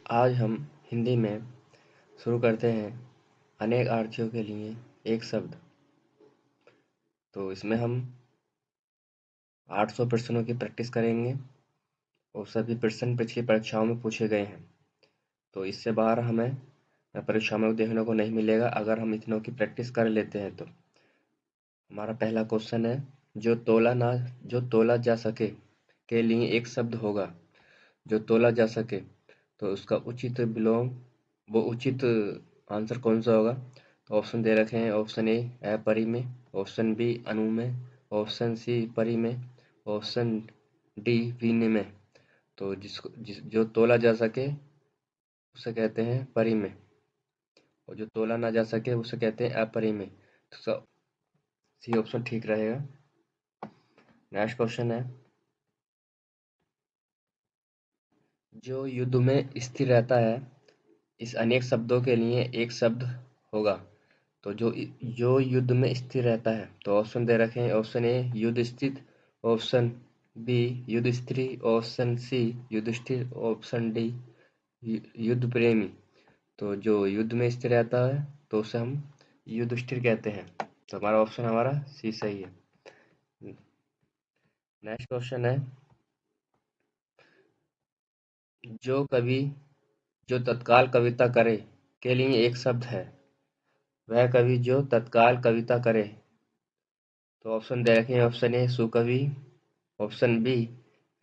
आज हम हिंदी में शुरू करते हैं अनेक आर्थियों के लिए एक शब्द। तो इसमें हम 800 प्रश्नों की प्रैक्टिस करेंगे और सभी प्रश्न पिछली परीक्षाओं में पूछे गए हैं। तो इससे बाहर हमें परीक्षा में देखने को नहीं मिलेगा अगर हम इतनों की प्रैक्टिस कर लेते हैं तो। हमारा पहला क्वेश्चन है, जो तोला जा सके के लिए एक शब्द होगा। जो तोला जा सके तो उसका उचित विलोम वो उचित आंसर कौन सा होगा? तो ऑप्शन दे रखे हैं। ऑप्शन ए अपरिमेय में, ऑप्शन बी अनुमेय, ऑप्शन सी परिमेय, ऑप्शन डी विनिमेय। तो जो तोला जा सके उसे कहते हैं परिमेय और जो तोला ना जा सके उसे कहते हैं अपरिमेय। तो सी ऑप्शन ठीक रहेगा। नेक्स्ट क्वेश्चन है, जो युद्ध में स्थिर रहता है इस अनेक शब्दों के लिए एक शब्द होगा। तो जो युद्ध में स्थिर रहता है, तो ऑप्शन दे रखे हैं। ऑप्शन ए युद्ध स्थित, ऑप्शन बी युद्ध स्त्री, option C Yudhishthir, option D युद्ध प्रेमी। तो जो युद्ध में स्थिर रहता है तो उसे हम युधिष्ठिर कहते हैं। तो हमारा सी सही है। नेक्स्ट क्वेश्चन है, जो कवि जो तत्काल कविता करे के लिए एक शब्द है। वह कवि जो तत्काल कविता करे। तो ऑप्शन दे रखे हैं। ऑप्शन ए सुकवि, ऑप्शन बी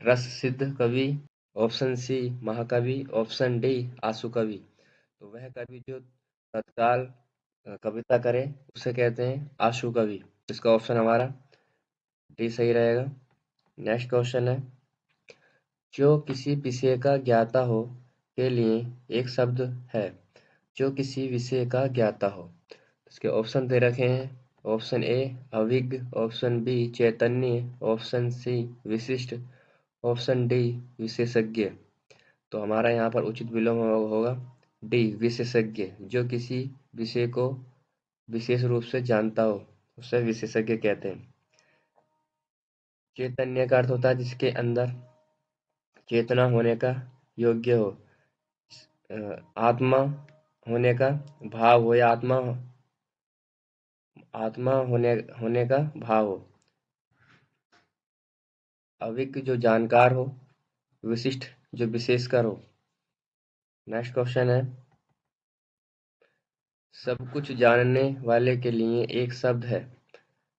रस सिद्ध कवि, ऑप्शन सी महाकवि, ऑप्शन डी आशु कवि। तो वह कवि जो तत्काल कविता करे उसे कहते हैं आशु कवि। इसका ऑप्शन हमारा डी सही रहेगा। नेक्स्ट क्वेश्चन है, जो किसी विषय का ज्ञाता हो के लिए एक शब्द है। जो किसी विषय का ज्ञाता हो। इसके ऑप्शन दे रखे हैं। ऑप्शन ए अभिज्ञ, ऑप्शन बी चैतन्य, ऑप्शन सी विशिष्ट, ऑप्शन डी विशेषज्ञ। तो हमारा यहाँ पर उचित विलोम होगा डी विशेषज्ञ। जो किसी विषय को विशेष रूप से जानता हो उसे विशेषज्ञ कहते हैं। चैतन्य का अर्थ होता है जिसके अंदर चेतना होने का योग्य हो, आत्मा होने का भाव हो या आत्मा होने का भाव हो। अविज्ञ जो जानकार हो, विशिष्ट जो विशेषकर हो। नेक्स्ट क्वेश्चन है, सब कुछ जानने वाले के लिए एक शब्द है।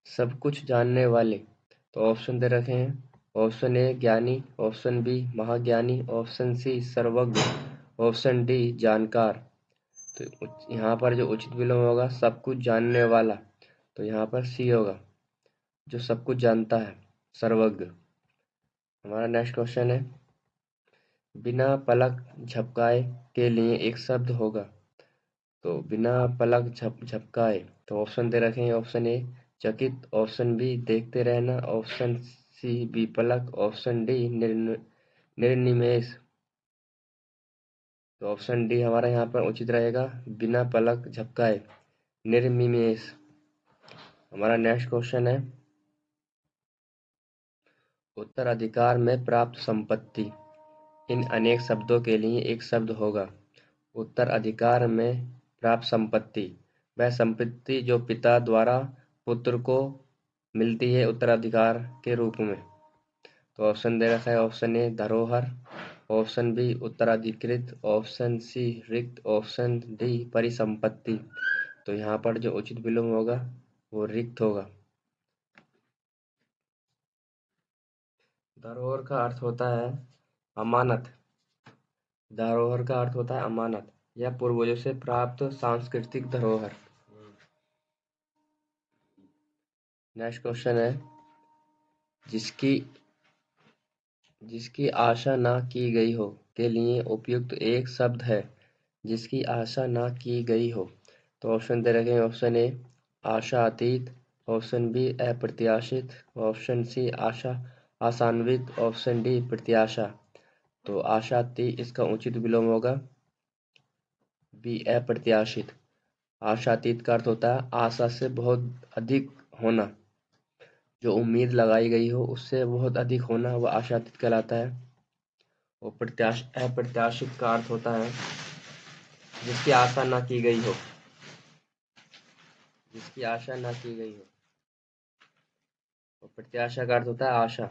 सब कुछ जानने वाले। तो ऑप्शन दे रखे हैं। ऑप्शन ए ज्ञानी, ऑप्शन बी महाज्ञानी, ऑप्शन सी सर्वज्ञ, ऑप्शन डी जानकार। तो यहाँ पर जो उचित विलोम होगा सब कुछ जानने वाला, तो यहाँ पर सी होगा जो सब कुछ जानता है, सर्वज्ञ। हमारा नेक्स्ट क्वेश्चन है, बिना पलक झपकाए के लिए एक शब्द होगा। तो बिना पलक झपकाए। तो ऑप्शन दे रखे हैं। ऑप्शन ए चकित, ऑप्शन बी देखते रहना, ऑप्शन सी विपलक, ऑप्शन डी निर्निमेष। तो ऑप्शन डी हमारा यहाँ पर उचित रहेगा, बिना पलक झपकाए, निर्निमेष। हमारा नेक्स्ट क्वेश्चन है, उत्तराधिकार में प्राप्त संपत्ति इन अनेक शब्दों के लिए एक शब्द होगा। उत्तराधिकार में प्राप्त संपत्ति वह संपत्ति जो पिता द्वारा पुत्र को मिलती है उत्तराधिकार के रूप में। तो ऑप्शन दे रखा है। ऑप्शन ए धरोहर, ऑप्शन बी उत्तराधिकृत, ऑप्शन सी रिक्त, ऑप्शन डी परिसंपत्ति। तो यहाँ पर जो उचित विलोम होगा वो रिक्त होगा। धरोहर का अर्थ होता है अमानत। धरोहर का अर्थ होता है अमानत या पूर्वजों से प्राप्त सांस्कृतिक धरोहर। नेक्स्ट क्वेश्चन है, जिसकी जिसकी आशा ना की गई हो के लिए उपयुक्त एक शब्द है। जिसकी आशा ना की गई हो। तो ऑप्शन दे रखे हैं। ऑप्शन ए आशातीत, ऑप्शन बी अप्रत्याशित, ऑप्शन सी आशान्वित, ऑप्शन डी प्रत्याशा। तो आशातीत इसका उचित विलोम होगा बी अप्रत्याशित। आशातीत का अर्थ होता है आशा से बहुत अधिक होना। जो उम्मीद लगाई गई हो उससे बहुत अधिक होना वह आशातीत कहलाता है। और अप्रत्याशित का अर्थ होता है जिसकी आशा ना की गई हो, जिसकी आशा ना की गई हो। और प्रत्याशा का अर्थ होता है आशा।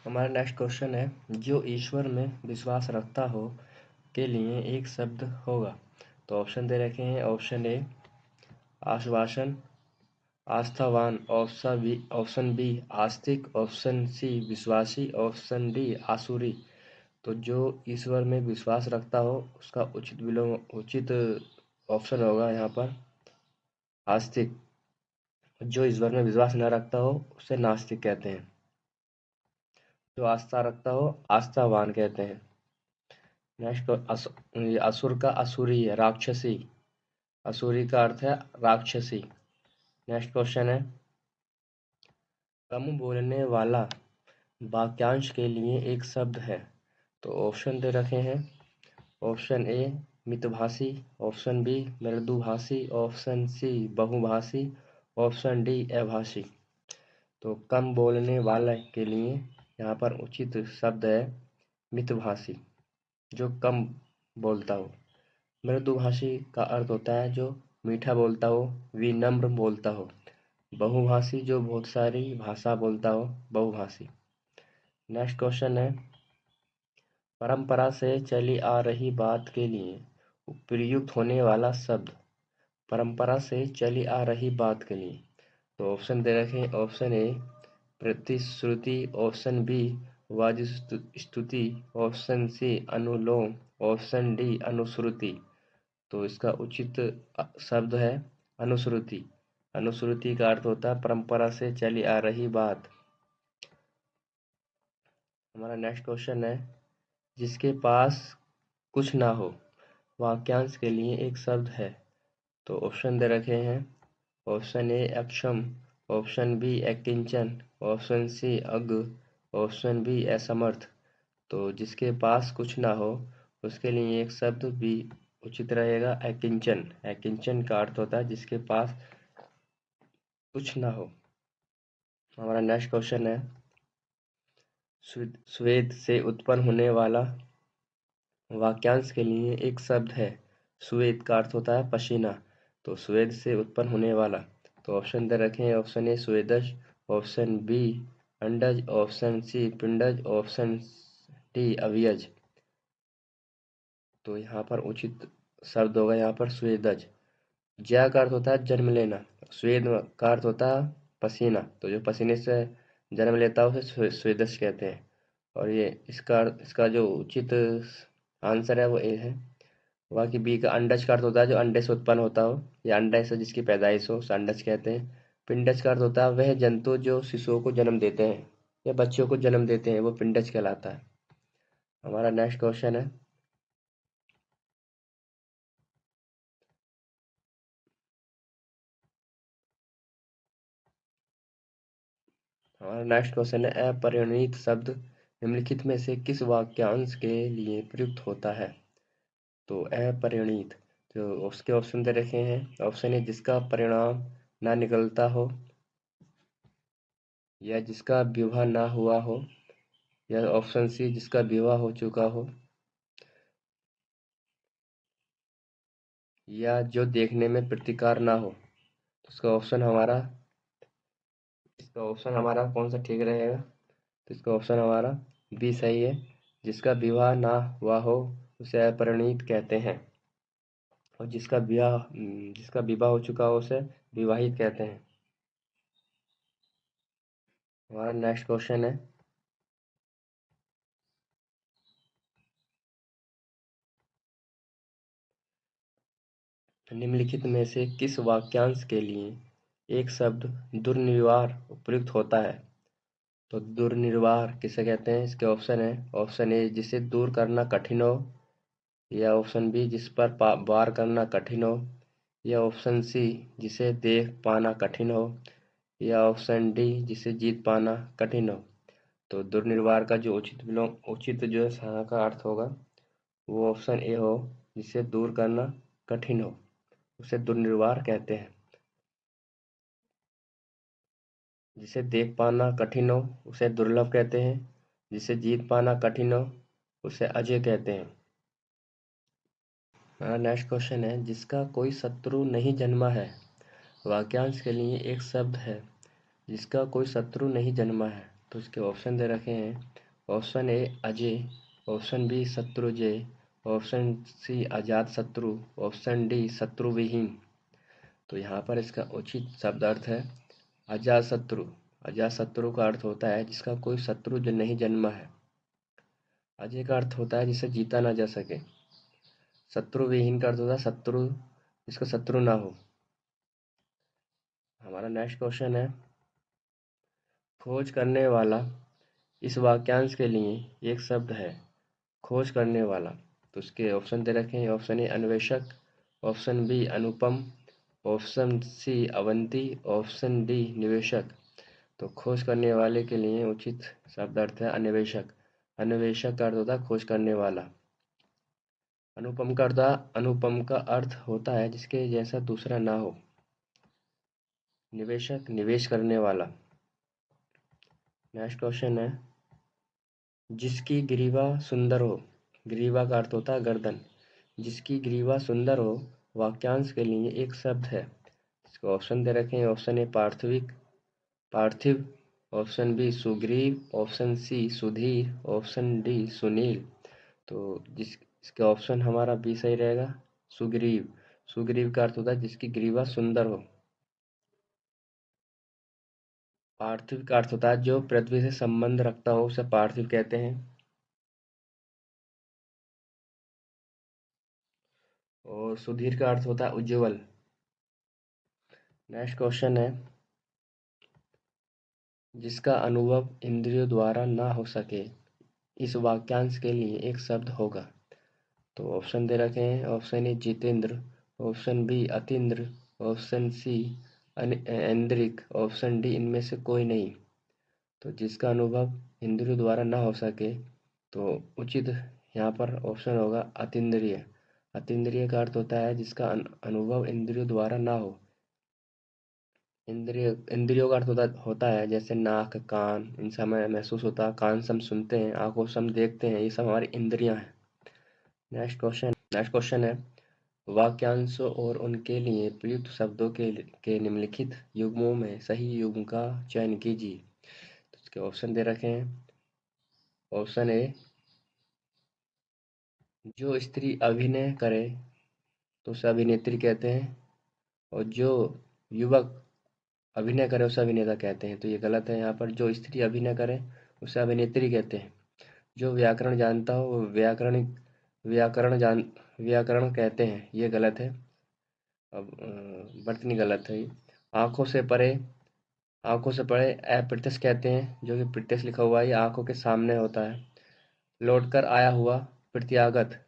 हमारा नेक्स्ट क्वेश्चन है, जो ईश्वर में विश्वास रखता हो के लिए एक शब्द होगा। तो ऑप्शन दे रखे हैं। ऑप्शन ए आश्वासन, आस्थावान, ऑप्शन बी आस्तिक, ऑप्शन सी विश्वासी, ऑप्शन डी आसुरी। तो जो ईश्वर में विश्वास रखता हो उसका उचित ऑप्शन होगा यहाँ पर आस्तिक। जो ईश्वर में विश्वास न रखता हो उसे नास्तिक कहते हैं। जो आस्था रखता हो आस्थावान कहते हैं। नेक्स्ट असुर का असुरी है, राक्षसी। असुरी का अर्थ है राक्षसी। नेक्स्ट क्वेश्चन है, कम बोलने वाला वाक्यांश के लिए एक शब्द है। तो ऑप्शन दे रखे हैं। ऑप्शन ए मितभाषी, ऑप्शन बी मृदुभाषी, ऑप्शन सी बहुभाषी, ऑप्शन डी अभाषी। तो कम बोलने वाले के लिए यहाँ पर उचित शब्द है मितभाषी, जो कम बोलता हो। मृदुभाषी का अर्थ होता है जो मीठा बोलता हो, विनम्र बोलता हो। बहुभाषी जो बहुत सारी भाषा बोलता हो, बहुभाषी। नेक्स्ट क्वेश्चन है, परंपरा से चली आ रही बात के लिए प्रयुक्त होने वाला शब्द। परंपरा से चली आ रही बात के लिए तो ऑप्शन दे रखे हैं। ऑप्शन ए प्रतिश्रुति, ऑप्शन बी वाजिस्तुति, ऑप्शन सी अनुलोम, ऑप्शन डी अनुश्रुति। तो इसका उचित शब्द है अनुश्रुति। अनुश्रुति का अर्थ होता है परंपरा से चली आ रही बात। हमारा नेक्स्ट क्वेश्चन है, जिसके पास कुछ ना हो वाक्यांश के लिए एक शब्द है। तो ऑप्शन दे रखे हैं। ऑप्शन ए अक्षम, ऑप्शन बी अकिंचन, ऑप्शन सी अज्ञ, ऑप्शन बी असमर्थ। तो जिसके पास कुछ ना हो उसके लिए एक शब्द भी उचित रहेगा अकिंचन। अकिंचन का अर्थ होता है जिसके पास कुछ ना हो। हमारा नेक्स्ट क्वेश्चन है, स्वेद से उत्पन्न होने वाला वाक्यांश के लिए एक शब्द है। स्वेद का अर्थ होता है पसीना। तो स्वेद से उत्पन्न होने वाला तो ऑप्शन दे रखे हैं। ऑप्शन ए स्वेदज, ऑप्शन बी अंडज, ऑप्शन सी पिंडज, ऑप्शन डी अवयज। तो यहाँ पर उचित शब्द होगा यहाँ पर स्वेदज। ज्या का अर्थ होता है जन्म लेना, स्वेद का अर्थ होता है पसीना। तो जो पसीने से जन्म लेता है उसे स्वेदज कहते हैं। और ये इसका जो उचित आंसर है वो ए है। बाकी बी का अंडज का अर्थ होता है जो अंडे से उत्पन्न होता हो या अंडे से जिसकी पैदाइश हो उसे अंडज कहते हैं। पिंडज का अर्थ होता है वह जंतु जो शिशुओं को जन्म देते हैं या बच्चों को जन्म देते हैं, वो पिंडज कहलाता है। हमारा नेक्स्ट क्वेश्चन है, है अपरिणित शब्द निम्नलिखित में से किस वाक्यांश के लिए प्रयुक्त होता है। तो अपरिणित, तो उसके ऑप्शन दे रखे हैं। ऑप्शन ए जिसका परिणाम ना निकलता हो या जिसका विवाह ना हुआ हो, या ऑप्शन सी जिसका विवाह हो चुका हो, या जो देखने में प्रतिकार ना हो। तो इसका ऑप्शन हमारा कौन सा ठीक रहेगा। तो इसका ऑप्शन हमारा बी सही है। जिसका विवाह ना हुआ हो उसे अपरिणित कहते हैं। और जिसका विवाह हो चुका हो उसे विवाहित कहते हैं। हमारा नेक्स्ट क्वेश्चन है, निम्नलिखित में से किस वाक्यांश के लिए एक शब्द दुर्निवार प्रयुक्त होता है। तो दुर्निवार किसे कहते हैं, इसके ऑप्शन है। ऑप्शन ए जिसे दूर करना कठिन हो, या ऑप्शन बी जिस पर वार करना कठिन हो, या ऑप्शन सी जिसे देख पाना कठिन हो, या ऑप्शन डी जिसे जीत पाना कठिन हो। तो दुर्निवार का जो उचित जो है सहा का अर्थ होगा वो ऑप्शन ए हो, जिसे दूर करना कठिन हो उसे दुर्निवार कहते हैं। जिसे देख पाना कठिन हो उसे दुर्लभ कहते हैं। जिसे जीत पाना कठिन हो उसे अजय कहते हैं। हमारा नेक्स्ट क्वेश्चन है, जिसका कोई शत्रु नहीं जन्मा है। वाक्यांश के लिए एक शब्द है, जिसका कोई शत्रु नहीं जन्मा है। तो इसके ऑप्शन दे रखे हैं। ऑप्शन ए अजय, ऑप्शन बी शत्रुजय, ऑप्शन सी अजात शत्रु, ऑप्शन डी शत्रुविहीन। तो यहाँ पर इसका उचित शब्द अर्थ है अजात शत्रु। अजात शत्रु का अर्थ होता है जिसका कोई शत्रु जो नहीं जन्मा है। अजय का अर्थ होता है जिसे जीता ना जा सके। शत्रुविहीन का अर्थ होता है शत्रु जिसका शत्रु ना हो। हमारा नेक्स्ट क्वेश्चन है, खोज करने वाला इस वाक्यांश के लिए एक शब्द है। खोज करने वाला। तो उसके ऑप्शन दे रखे हैं। ऑप्शन ए अन्वेषक, ऑप्शन बी अनुपम, ऑप्शन सी अवंती, ऑप्शन डी निवेशक। तो खोज करने वाले के लिए उचित शब्द अर्थ है अन्वेषक। अन्वेषक का अर्थ होता है खोज करने वाला। अनुपम का अर्थ होता है जिसके जैसा दूसरा ना हो। निवेशक निवेश करने वाला। नेक्स्ट क्वेश्चन है, जिसकी ग्रीवा सुंदर हो। ग्रीवा का अर्थ होता है गर्दन। जिसकी ग्रीवा सुंदर हो वाक्यांश के लिए एक शब्द है। इसको ऑप्शन दे रखे हैं। Option A Parthiv, option B Sugriv, option C Sudhir, option D Sunil. तो इसका ऑप्शन हमारा बी सही रहेगा, सुग्रीव। सुग्रीव का अर्थ होता है जिसकी ग्रीवा सुंदर हो। पार्थिव का अर्थ होता है जो पृथ्वी से संबंध रखता हो उसे पार्थिव कहते हैं। और सुधीर का अर्थ होता है उज्ज्वल। नेक्स्ट क्वेश्चन है, जिसका अनुभव इंद्रियों द्वारा ना हो सके इस वाक्यांश के लिए एक शब्द होगा। तो ऑप्शन दे रखे हैं। ऑप्शन ए जितेंद्र, ऑप्शन बी अतीन्द्र, ऑप्शन सी ऐन्द्रिक, ऑप्शन डी इनमें से कोई नहीं। तो जिसका अनुभव इंद्रियों द्वारा ना हो सके तो उचित यहाँ पर ऑप्शन होगा अतीन्द्रिय। अतीन्द्रिय का अर्थ होता है जिसका अनुभव इंद्रियों द्वारा ना हो। इंद्रियों का अर्थ होता है जैसे नाक कान इनसे हमें महसूस होता है, कान से हम सुनते हैं, आंखों से हम देखते हैं, ये सब हमारी इंद्रियां हैं। नेक्स्ट क्वेश्चन है, वाक्यांशों और उनके लिए प्रयुक्त शब्दों के निम्नलिखित युग्मों में सही युग्म का चयन कीजिए। तो इसके ऑप्शन दे रखे हैं। ऑप्शन ए, जो स्त्री अभिनय करे तो उसे अभिनेत्री कहते हैं, और जो युवक अभिनय करे उसे अभिनेता कहते हैं। तो ये गलत है। यहाँ पर जो स्त्री अभिनय करे उसे अभिनेत्री कहते हैं। जो व्याकरण जानता हो वो व्याकरण कहते हैं। ये गलत है। अब बर्तनी गलत है ये। आंखों से परे आंखों से परे अप्रत्यक्ष कहते हैं, जो कि प्रत्यक्ष लिखा हुआ है ये आंखों के सामने होता है। लौट कर आया हुआ प्रत्यागत,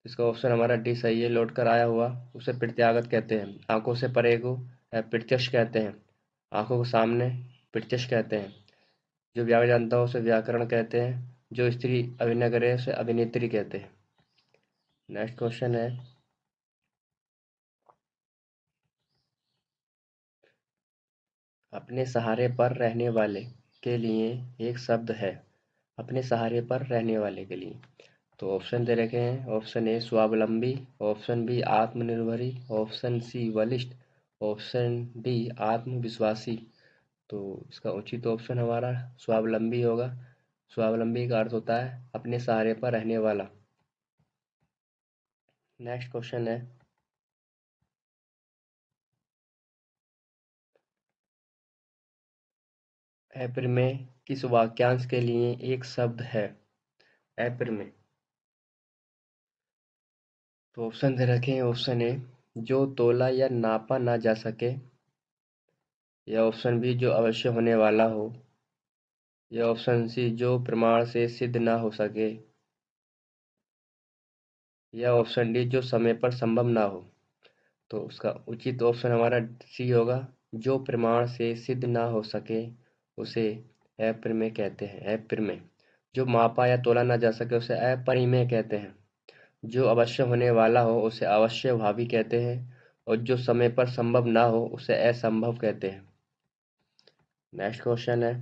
इसका ऑप्शन हमारा डी सही है। लौट कर आया हुआ उसे प्रत्यागत कहते हैं। आंखों से परे को अप्रत्यक्ष कहते हैं। आंखों के सामने प्रत्यक्ष कहते हैं। जो व्याकरण जानता हो उसे व्याकरण कहते हैं। जो स्त्री अभिनय करे उसे अभिनेत्री कहते हैं। नेक्स्ट क्वेश्चन है, अपने सहारे पर रहने वाले के लिए एक शब्द है। अपने सहारे पर रहने वाले के लिए। तो ऑप्शन दे रखे हैं। ऑप्शन ए स्वावलंबी, ऑप्शन बी आत्मनिर्भरी, ऑप्शन सी बलिष्ठ, ऑप्शन डी आत्मविश्वासी। तो इसका उचित ऑप्शन हमारा स्वावलंबी होगा। स्वावलंबी का अर्थ होता है अपने सहारे पर रहने वाला। नेक्स्ट क्वेश्चन है, एप्र में किस वाक्यांश के लिए एक शब्द है। एप्र में। तो ऑप्शन दे रखे हैं। ऑप्शन ए, जो तोला या नापा ना जा सके, या ऑप्शन बी जो अवश्य होने वाला हो, या ऑप्शन सी जो प्रमाण से सिद्ध ना हो सके, या ऑप्शन डी जो समय पर संभव ना हो। तो उसका उचित ऑप्शन हमारा सी होगा, जो प्रमाण से सिद्ध ना हो सके उसे अप्रमेय कहते हैं। अप्रमेय। जो मापा या तोला ना जा सके उसे अपरिमेय कहते हैं। जो अवश्य होने वाला हो उसे अवश्यभावी कहते हैं, और जो समय पर संभव ना हो उसे असंभव कहते हैं। नेक्स्ट क्वेश्चन है,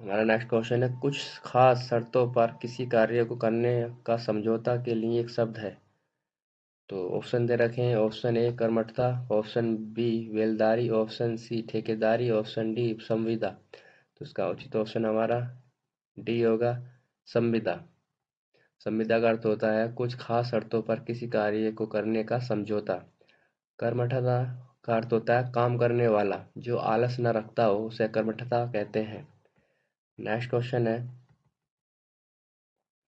हमारा नेक्स्ट क्वेश्चन है, कुछ खास शर्तों पर किसी कार्य को करने का समझौता के लिए एक शब्द है। तो ऑप्शन दे रखे हैं, ऑप्शन ए कर्मठता, ऑप्शन बी बेलदारी, ऑप्शन सी ठेकेदारी, ऑप्शन डी संविदा। तो इसका उचित ऑप्शन हमारा डी होगा, संविदा। संविदा का अर्थ होता है कुछ खास शर्तों पर किसी कार्य को करने का समझौता। कर्मठता का अर्थ होता है काम करने वाला, जो आलस न रखता हो उसे कर्मठता कहते हैं। नेक्स्ट क्वेश्चन है,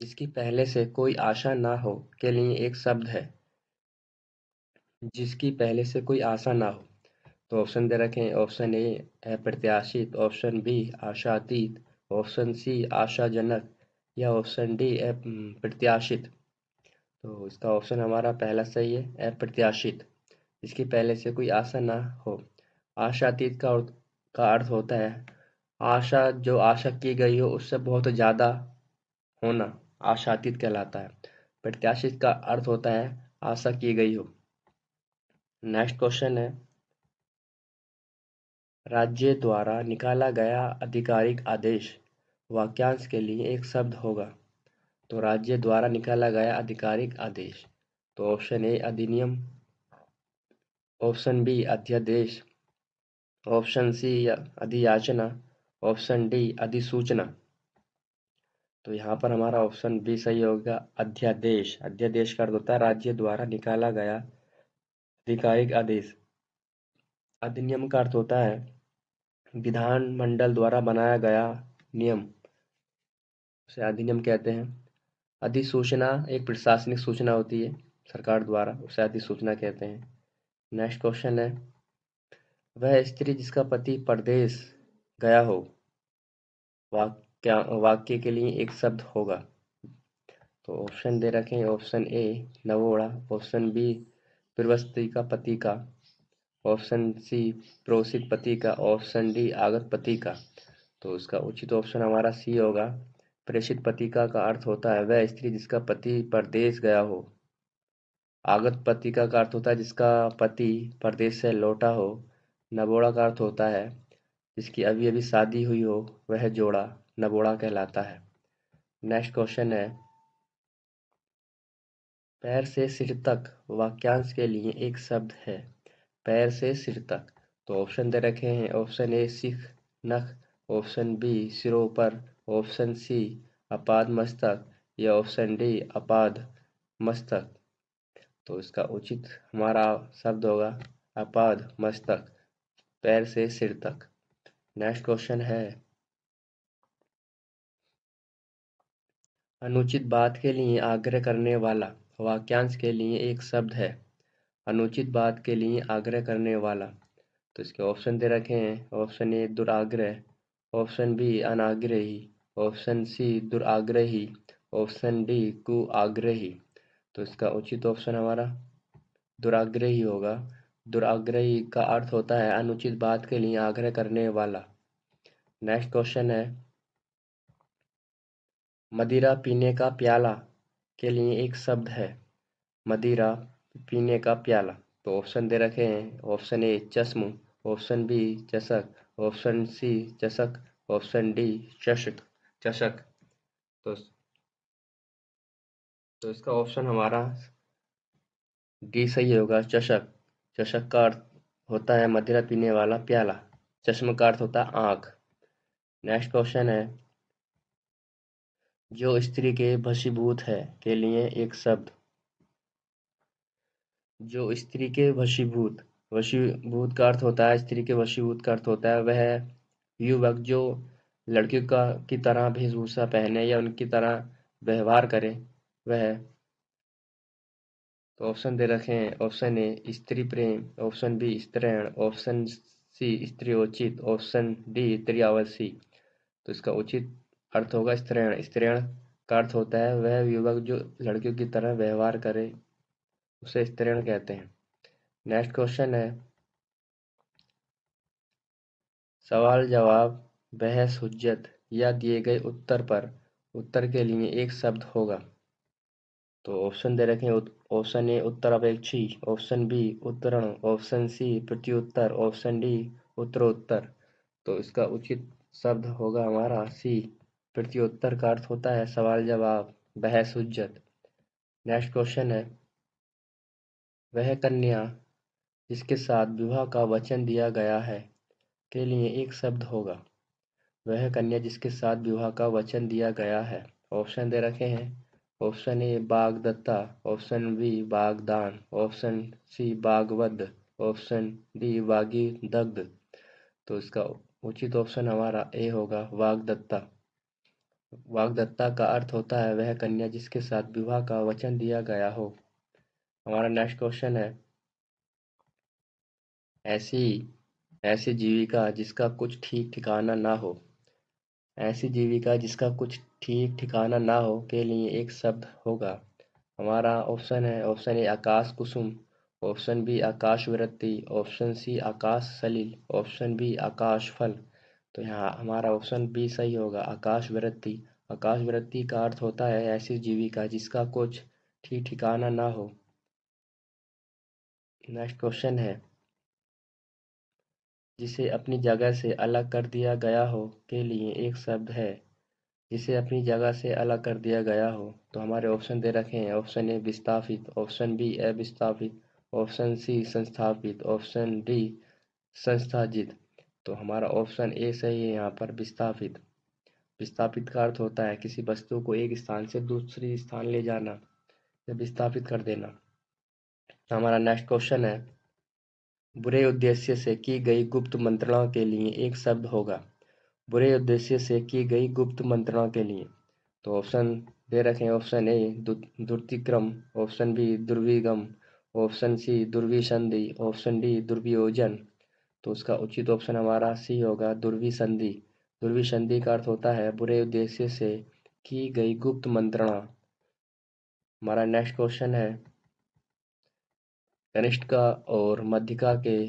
जिसकी पहले से कोई आशा ना हो के लिए एक शब्द है। जिसकी पहले से कोई आशा ना हो। तो ऑप्शन दे रखे हैं, ऑप्शन ए अप्रत्याशित, ऑप्शन बी आशातीत, ऑप्शन सी आशाजनक या ऑप्शन डी प्रत्याशित। तो इसका ऑप्शन हमारा पहला सही है, अप्रत्याशित। जिसकी पहले से कोई आशा ना हो। आशातीत का अर्थ होता है आशा, जो आशा की गई हो उससे बहुत ज्यादा होना, आशातीत कहलाता है। प्रत्याशित का अर्थ होता है आशा की गई हो। नेक्स्ट क्वेश्चन है, राज्य द्वारा निकाला गया आधिकारिक आदेश वाक्यांश के लिए एक शब्द होगा। तो राज्य द्वारा निकाला गया आधिकारिक आदेश। तो ऑप्शन ए अधिनियम, ऑप्शन बी अध्यादेश, ऑप्शन सी अधियाचना, ऑप्शन डी अधिसूचना। तो यहाँ पर हमारा ऑप्शन बी सही होगा, अध्यादेश। अध्यादेश का अर्थ होता है राज्य द्वारा निकाला गया आधिकारिक आदेश। अधिनियम का अर्थ होता है विधानमंडल द्वारा बनाया गया नियम, उसे अधिनियम कहते हैं। अधिसूचना एक प्रशासनिक सूचना होती है सरकार द्वारा, उसे अधिसूचना कहते हैं। नेक्स्ट क्वेश्चन है, वह स्त्री जिसका पति परदेश गया हो वाक्य के लिए एक शब्द होगा। तो ऑप्शन दे रखे हैं, ऑप्शन ए नवोढ़ा, ऑप्शन बी प्रवस्ती का पति का, ऑप्शन सी प्रोसित पति का, ऑप्शन डी आगत पति का। तो इसका उचित ऑप्शन हमारा सी होगा, प्रेषित पतिका का अर्थ होता है वह स्त्री जिसका पति परदेश गया हो। आगत पतिका का अर्थ होता है जिसका पति परदेश से लौटा हो। नवोढ़ा का अर्थ होता है जिसकी अभी अभी शादी हुई हो, वह जोड़ा नवोढ़ा कहलाता है। नेक्स्ट क्वेश्चन है, पैर से सिर तक वाक्यांश के लिए एक शब्द है। पैर से सिर तक। तो ऑप्शन दे रखे हैं, ऑप्शन ए सिख नख, ऑप्शन बी सिरों पर, ऑप्शन सी अपाद मस्तक या ऑप्शन डी अपाद मस्तक। तो इसका उचित हमारा शब्द होगा अपाद मस्तक, पैर से सिर तक। नेक्स्ट क्वेश्चन है, अनुचित बात के लिए आग्रह करने वाला वाक्यांश के लिए एक शब्द है। अनुचित बात के लिए आग्रह करने वाला। तो इसके ऑप्शन दे रखे हैं, ऑप्शन ए दुराग्रह, ऑप्शन बी अनाग्रही, ऑप्शन सी दुराग्रही, ऑप्शन डी कुआग्रही। तो इसका उचित ऑप्शन हमारा दुराग्रही होगा। दुराग्रही का अर्थ होता है अनुचित बात के लिए आग्रह करने वाला। नेक्स्ट क्वेश्चन है, मदिरा पीने का प्याला के लिए एक शब्द है। मदिरा पीने का प्याला। तो ऑप्शन दे रखे हैं, ऑप्शन ए चश्म, ऑप्शन बी चषक, ऑप्शन सी चषक, ऑप्शन डी चषक चषक। तो इसका ऑप्शन हमारा डी सही होगा, चषक। चषक का अर्थ होता है मदिरा पीने वाला प्याला। चश्म का अर्थ होता है आंख। नेक्स्ट क्वेश्चन है, जो स्त्री के वशीभूत है के लिए एक शब्द। जो स्त्री के वशीभूत, वशीभूत का अर्थ होता है, स्त्री के वशीभूत का अर्थ होता है वह युवक जो लड़कियों का की तरह वेशभूषा पहने या उनकी तरह व्यवहार करे वह। तो ऑप्शन दे रखे हैं, ऑप्शन ए स्त्री प्रेम, ऑप्शन बी स्त्रीण, ऑप्शन सी स्त्रीयोचित, ऑप्शन डी त्रियावसी। तो इसका उचित अर्थ होगा स्त्रीण। स्त्रीण का अर्थ होता है वह युवक जो लड़कियों की तरह व्यवहार करे, उसे स्त्रीण कहते हैं। नेक्स्ट क्वेश्चन है, सवाल जवाब बहस हुज्जत या दिए गए उत्तर पर उत्तर के लिए एक शब्द होगा। तो ऑप्शन दे रखे हैं, ऑप्शन ए उत्तरापेक्षी, ऑप्शन बी उत्तरण, ऑप्शन सी प्रत्युत्तर, ऑप्शन डी उत्तरोत्तर। तो इसका उचित शब्द होगा हमारा सी। प्रत्युत्तर का अर्थ होता है सवाल जवाब, बहस हुज्जत। नेक्स्ट क्वेश्चन है, वह कन्या जिसके साथ विवाह का वचन दिया गया है के लिए एक शब्द होगा। वह कन्या जिसके साथ विवाह का वचन दिया गया है। ऑप्शन दे रखे हैं। ऑप्शन ए बागदत्ता, ऑप्शन बी बागदान, ऑप्शन सी बागवध, ऑप्शन डी वागीदग्ध। तो इसका उचित ऑप्शन हमारा ए होगा वागदत्ता। वागदत्ता का अर्थ होता है वह कन्या जिसके साथ विवाह का वचन दिया गया हो। हमारा नेक्स्ट क्वेश्चन है, ऐसी ऐसी जीविका जिसका कुछ ठीक ठिकाना ना हो। ऐसी जीविका जिसका कुछ ठीक ठिकाना ना हो के लिए एक शब्द होगा। हमारा ऑप्शन है, ऑप्शन ए आकाश कुसुम, ऑप्शन बी आकाश वृत्ति, ऑप्शन सी आकाश सलिल, ऑप्शन बी आकाश फल। तो यहाँ हमारा ऑप्शन बी सही होगा, आकाश वृत्ति। आकाश वृत्ति का अर्थ होता है ऐसी जीविका जिसका कुछ ठीक ठिकाना ना हो। नेक्स्ट क्वेश्चन है, जिसे अपनी जगह से अलग कर दिया गया हो के लिए एक शब्द है। जिसे अपनी जगह से अलग कर दिया गया हो। तो हमारे ऑप्शन दे रखे हैं। ऑप्शन ए विस्थापित, ऑप्शन बी अविस्थापित, ऑप्शन सी संस्थापित, ऑप्शन डी संस्थाजित। तो हमारा ऑप्शन ए सही है यहाँ पर, विस्थापित। विस्थापित का अर्थ होता है किसी वस्तु को एक स्थान से दूसरी स्थान ले जाना या विस्थापित कर देना। हमारा नेक्स्ट क्वेश्चन है, बुरे उद्देश्य से की गई गुप्त मंत्रणा के लिए एक शब्द होगा। बुरे उद्देश्य से की गई गुप्त मंत्रणा के लिए। तो ऑप्शन दे रखे हैं। ऑप्शन ए दुर्तिक्रम, ऑप्शन बी दुर्विगम, ऑप्शन सी दुर्विसंधि, ऑप्शन डी दुर्वियोजन। तो उसका उचित ऑप्शन हमारा सी होगा, दुर्विसंधि। दुर्विसंधि का अर्थ होता है बुरे उद्देश्य से की गई गुप्त मंत्रणा। हमारा नेक्स्ट क्वेश्चन है, कनिष्ठिका और मध्यिका के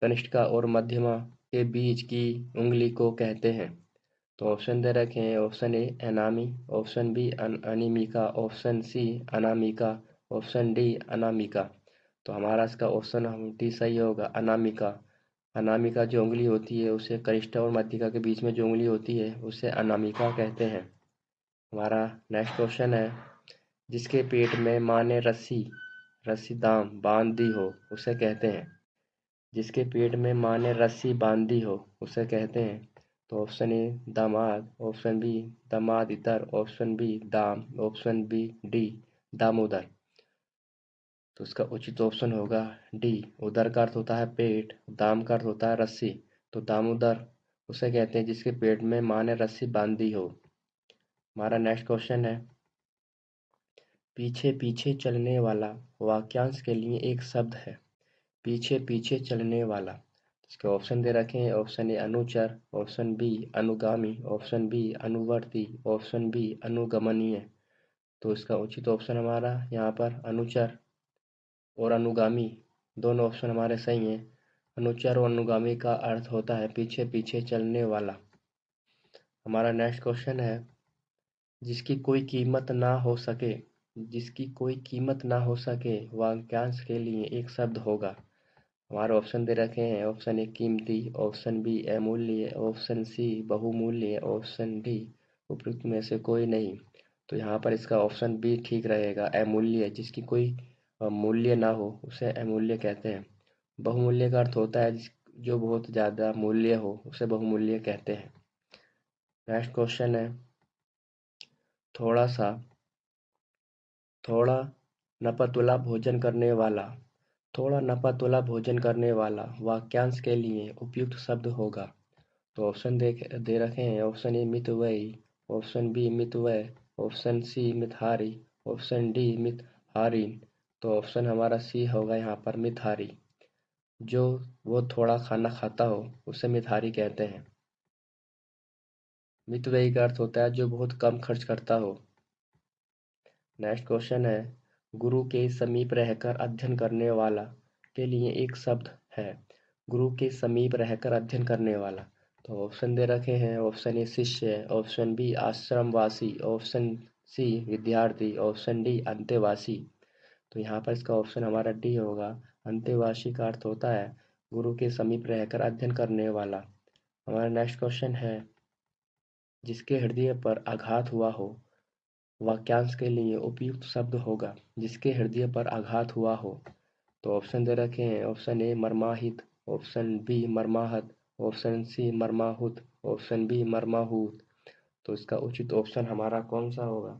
कनिष्ठिका और मध्यमा के बीच की उंगली को कहते हैं। तो ऑप्शन दे रखे हैं। ऑप्शन ए अनामी, ऑप्शन बी अनिमिका, ऑप्शन सी अनामिका, ऑप्शन डी अनामिका। तो हमारा इसका ऑप्शन डी सही होगा, अनामिका। अनामिका जो उंगली होती है उसे कनिष्ठ और मध्यिका के बीच में जो उंगली होती है उसे अनामिका कहते हैं। हमारा नेक्स्ट क्वेश्चन है, जिसके पेट में माँ ने रस्सी रस्सी दाम बांध दी हो उसे कहते हैं। जिसके पेट में माँ ने रस्सी बांधी हो उसे कहते हैं। तो ऑप्शन ए दामाद, ऑप्शन बी दामाद इतर, ऑप्शन बी दाम, ऑप्शन बी डी दामोदर। तो इसका उचित ऑप्शन होगा डी। उदर का अर्थ होता है पेट, दाम का अर्थ होता है रस्सी। तो दामोदर उसे कहते हैं जिसके पेट में माँ ने रस्सी बांधी हो। हमारा नेक्स्ट क्वेश्चन है, पीछे पीछे चलने वाला वाक्यांश के लिए एक शब्द है। पीछे पीछे चलने वाला। इसके ऑप्शन दे रखे हैं। ऑप्शन ए अनुचर, ऑप्शन बी अनुगामी, ऑप्शन बी अनुवर्ती, ऑप्शन बी अनुगमनीय। तो इसका उचित ऑप्शन हमारा यहाँ पर अनुचर और अनुगामी दोनों ऑप्शन हमारे सही हैं। अनुचर और अनुगामी का अर्थ होता है पीछे पीछे चलने वाला। हमारा नेक्स्ट क्वेश्चन है, जिसकी कोई कीमत ना हो सके जिसकी कोई कीमत ना हो सके वाक्यांश के लिए एक शब्द होगा। हमारे ऑप्शन दे रखे हैं। ऑप्शन ए कीमती, ऑप्शन बी अमूल्य, ऑप्शन सी बहुमूल्य, ऑप्शन डी उपयुक्त में से कोई नहीं। तो यहाँ पर इसका ऑप्शन बी ठीक रहेगा, अमूल्य। जिसकी कोई मूल्य ना हो उसे अमूल्य कहते हैं। बहुमूल्य का अर्थ होता है जो बहुत ज़्यादा मूल्य हो उसे बहुमूल्य कहते हैं। नेक्स्ट क्वेश्चन है, थोड़ा सा थोड़ा नपतुला भोजन करने वाला थोड़ा नपतुला भोजन करने वाला वाक्यांश के लिए उपयुक्त शब्द होगा। तो ऑप्शन दे रखे हैं। ऑप्शन ए मितव्ययी, ऑप्शन बी मितव्यय, ऑप्शन सी मितहारी, ऑप्शन डी मितहारिन। तो ऑप्शन हमारा सी होगा यहाँ पर, मितहारी। जो वो थोड़ा खाना खाता हो उसे मितहारी कहते हैं। मितव्ययी का अर्थ होता है जो बहुत कम खर्च करता हो। नेक्स्ट क्वेश्चन है, गुरु के समीप रहकर अध्ययन करने वाला के लिए एक शब्द है। गुरु के समीप रहकर अध्ययन करने वाला। तो ऑप्शन दे रखे हैं। ऑप्शन ए शिष्य, ऑप्शन बी आश्रमवासी, ऑप्शन सी विद्यार्थी, ऑप्शन डी अंतेवासी। तो यहाँ पर इसका ऑप्शन हमारा डी होगा, अंतेवासी का अर्थ होता है गुरु के समीप रहकर अध्ययन करने वाला। हमारा नेक्स्ट क्वेश्चन है, जिसके हृदय पर आघात हुआ हो, वाक्यांश के लिए उपयुक्त शब्द होगा। जिसके हृदय पर आघात हुआ हो, तो ऑप्शन दे रखे हैं। ऑप्शन ए मर्माहित, ऑप्शन बी मर्माहत, ऑप्शन सी मर्माहुत, ऑप्शन बी मर्माहूत। तो इसका उचित ऑप्शन हमारा कौन सा होगा?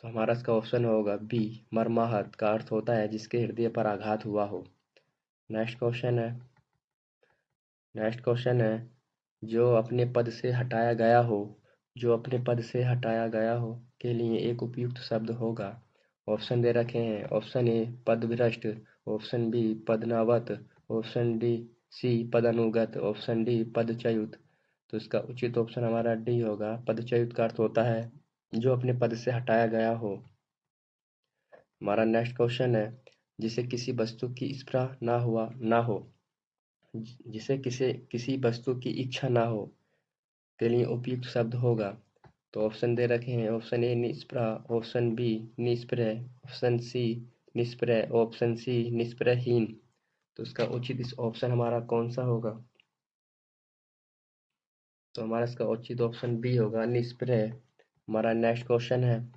तो हमारा इसका ऑप्शन होगा बी मर्माहत, का अर्थ होता है जिसके हृदय पर आघात हुआ हो। नेक्स्ट क्वेश्चन है नेक्स्ट क्वेश्चन है जो अपने पद से हटाया गया हो, जो अपने पद से हटाया गया हो के लिए एक उपयुक्त शब्द होगा। ऑप्शन दे रखे हैं। ऑप्शन ए पदभ्रष्ट, ऑप्शन बी पदनावत, ऑप्शन डी सी पदानुगत, ऑप्शन डी पदच्युत। तो इसका उचित ऑप्शन हमारा डी होगा। पदच्युत का अर्थ होता है जो अपने पद से हटाया गया हो। हमारा नेक्स्ट क्वेश्चन है, जिसे किसी वस्तु की स्पृहा ना हो, जिसे किसी वस्तु की इच्छा ना हो के लिए उपयुक्त शब्द होगा। तो ऑप्शन दे रखे हैं। ऑप्शन ए निष्प्रह, ऑप्शन बी निष्प्रह, ऑप्शन सी निष्प्रह, ऑप्शन सी निष्प्रहहीन। तो इसका उचित इस ऑप्शन हमारा कौन सा होगा? तो हमारा इसका उचित ऑप्शन बी होगा, निष्प्रह। हमारा नेक्स्ट क्वेश्चन है,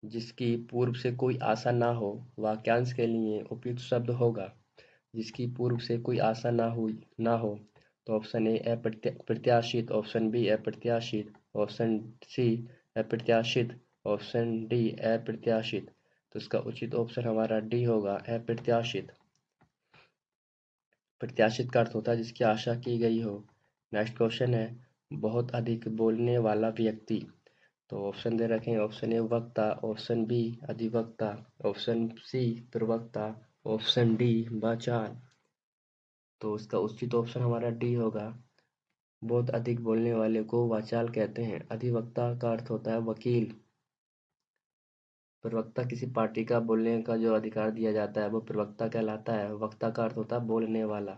जिसकी पूर्व से कोई आशा ना हो, वाक्यांश के लिए उपयुक्त शब्द होगा। जिसकी पूर्व से कोई आशा ना हो। तो ऑप्शन ए अप्रत्याशित, ऑप्शन बी अप्रत्याशित, ऑप्शन सी अप्रत्याशित, ऑप्शन डी अप्रत्याशित। तो इसका उचित ऑप्शन हमारा डी होगा, अप्रत्याशित। प्रत्याशित का अर्थ होता है जिसकी आशा की गई हो। नेक्स्ट क्वेश्चन है, बहुत अधिक बोलने वाला व्यक्ति। तो ऑप्शन दे रखे हैं। ऑप्शन ए वक्ता, ऑप्शन बी अधिवक्ता, ऑप्शन सी प्रवक्ता, ऑप्शन डी वाचाल। तो इसका उचित ऑप्शन हमारा डी होगा। बहुत अधिक बोलने वाले को वाचाल कहते हैं। अधिवक्ता का अर्थ होता है वकील। प्रवक्ता किसी पार्टी का बोलने का जो अधिकार दिया जाता है वो प्रवक्ता कहलाता है। वक्ता का अर्थ होता है बोलने वाला।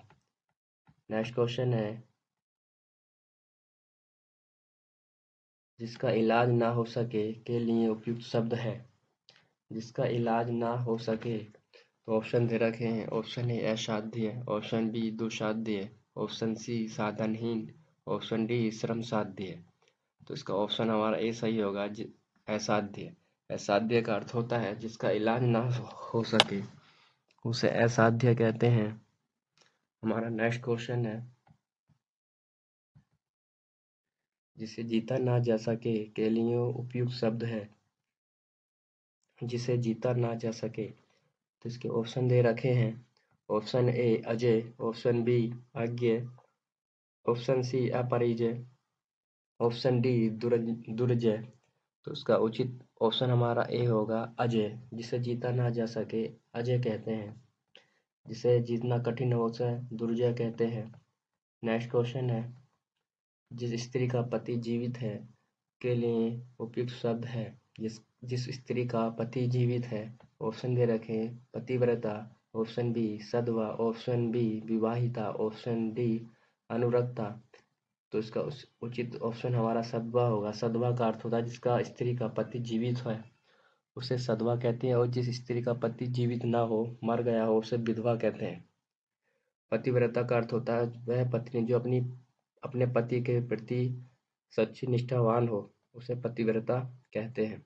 नेक्स्ट क्वेश्चन है, जिसका इलाज ना हो सके के लिए उपयुक्त शब्द है। जिसका इलाज ना हो सके, तो ऑप्शन दे रखे हैं। ऑप्शन ए असाध्य, ऑप्शन बी दुसाध्य, ऑप्शन सी साधनहीन, ऑप्शन डी श्रम साध्य। तो इसका ऑप्शन हमारा ए सही होगा, असाध्य। असाध्य का अर्थ होता है जिसका इलाज ना हो सके, उसे असाध्य कहते हैं। हमारा नेक्स्ट क्वेश्चन है, जिसे जीता ना जा सके के लिए उपयुक्त शब्द है। जिसे जीता ना जा सके, तो इसके ऑप्शन दे रखे हैं। ऑप्शन ए अजय, ऑप्शन बी अज्ञेय, ऑप्शन सी अपरिजय, ऑप्शन डी दुर्जय। तो इसका उचित ऑप्शन हमारा ए होगा, अजय। जिसे जीता ना जा सके अजय कहते हैं। जिसे जीतना कठिन हो उसे दुर्जय कहते हैं। नेक्स्ट क्वेश्चन है, जिस स्त्री का पति जीवित है के लिए उपयुक्त शब्द है। जिस जिस स्त्री का पति जीवित है। ऑप्शन दे रखे हैं। पतिव्रता, ऑप्शन बी सधवा, ऑप्शन बी विवाहिता, ऑप्शन डी अनुरक्ता। तो इसका उचित ऑप्शन हमारा सधवा होगा। सधवा का अर्थ होता है जिसका स्त्री का पति जीवित है, उसे सधवा कहते हैं। और जिस स्त्री का पति जीवित ना हो, मर गया हो, उसे विधवा कहते हैं। पतिव्रता का अर्थ होता है वह पत्नी जो अपने पति के प्रति सच्ची निष्ठावान हो, उसे पतिव्रता कहते हैं।